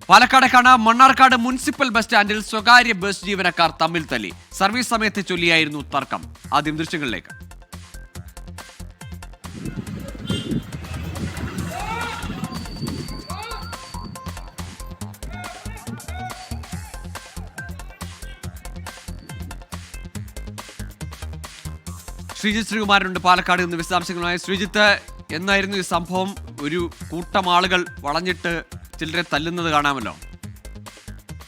പാലക്കാടേക്കാണ് Mannarkkad municipal bus സ്റ്റാൻഡിൽ സ്വകാര്യ bus ജീവനക്കാർ തമ്മിൽ തല്ലി. സർവീസ് സമയത്തെ ചൊല്ലിയായിരുന്നു തർക്കം. ആദ്യം ദൃശ്യങ്ങളിലേക്ക്. ശ്രീജിത്ത് ശ്രീകുമാരനുണ്ട് പാലക്കാട് നിന്ന് വിശദാംശങ്ങളുമായി. ശ്രീജിത്ത്, എന്നായിരുന്നു ഈ സംഭവം? ഒരു കൂട്ടം ആളുകൾ വളഞ്ഞിട്ട് ചിലരെ തല്ലുന്നത് കാണാമല്ലോ.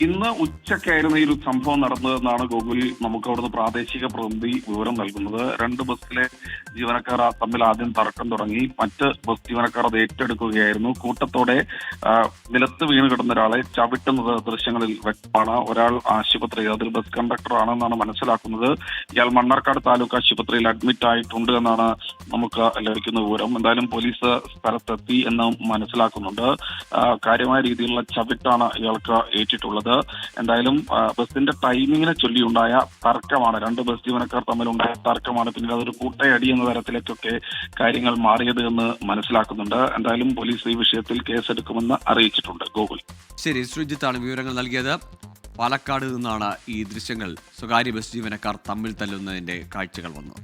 ഇന്ന് ഉച്ചയ്ക്കായിരുന്നു ഈ ഒരു സംഭവം നടന്നതെന്നാണ് ഗൂഗിൾ നമുക്ക് അവിടുന്ന് പ്രാദേശിക പ്രതിനിധി വിവരം നൽകുന്നത്. രണ്ട് ബസ്സിലെ ജീവനക്കാർ തമ്മിൽ ആദ്യം തർക്കം തുടങ്ങി. മറ്റ് ബസ് ജീവനക്കാർ അത് ഏറ്റെടുക്കുകയായിരുന്നു. കൂട്ടത്തോടെ നിലത്ത് വീണ് കിടന്ന ഒരാളെ ചവിട്ടുന്നത് ദൃശ്യങ്ങളിൽ വ്യക്തമാണ്. ഒരാൾ ആശുപത്രി, അതിൽ ബസ് കണ്ടക്ടർ ആണെന്നാണ് മനസ്സിലാക്കുന്നത്. ഇയാൾ മണ്ണാർക്കാട് താലൂക്ക് ആശുപത്രിയിൽ അഡ്മിറ്റ് ആയിട്ടുണ്ട് എന്നാണ് നമുക്ക് ലഭിക്കുന്ന വിവരം. എന്തായാലും പോലീസ് സ്ഥലത്തെത്തി എന്ന് മനസ്സിലാക്കുന്നുണ്ട്. കാര്യമായ രീതിയിലുള്ള ചവിട്ടാണ് ഇയാൾക്ക് ഏറ്റിട്ടുള്ളത്. എന്തായാലും ബസിന്റെ ടൈമിങ്ങിനെ ചൊല്ലിയുണ്ടായ തർക്കമാണ്, രണ്ട് ബസ് ജീവനക്കാർ തമ്മിലുണ്ടായ തർക്കമാണ് പിന്നീട് അതൊരു കൂട്ടയടി എന്ന തരത്തിലേക്കൊക്കെ കാര്യങ്ങൾ മാറിയത് എന്ന് മനസ്സിലാക്കുന്നുണ്ട്. എന്തായാലും പോലീസ് ഈ വിഷയത്തിൽ കേസെടുക്കുമെന്ന് അറിയിച്ചിട്ടുണ്ട്. ഗോകുൽ. ശരി, ശ്രീജിത്താണ് വിവരങ്ങൾ നൽകിയത്. പാലക്കാട് നിന്നാണ് ഈ ദൃശ്യങ്ങൾ, സ്വകാര്യ ബസ് ജീവനക്കാർ തമ്മിൽ തല്ലുന്നതിന്റെ കാഴ്ചകൾ വന്നത്.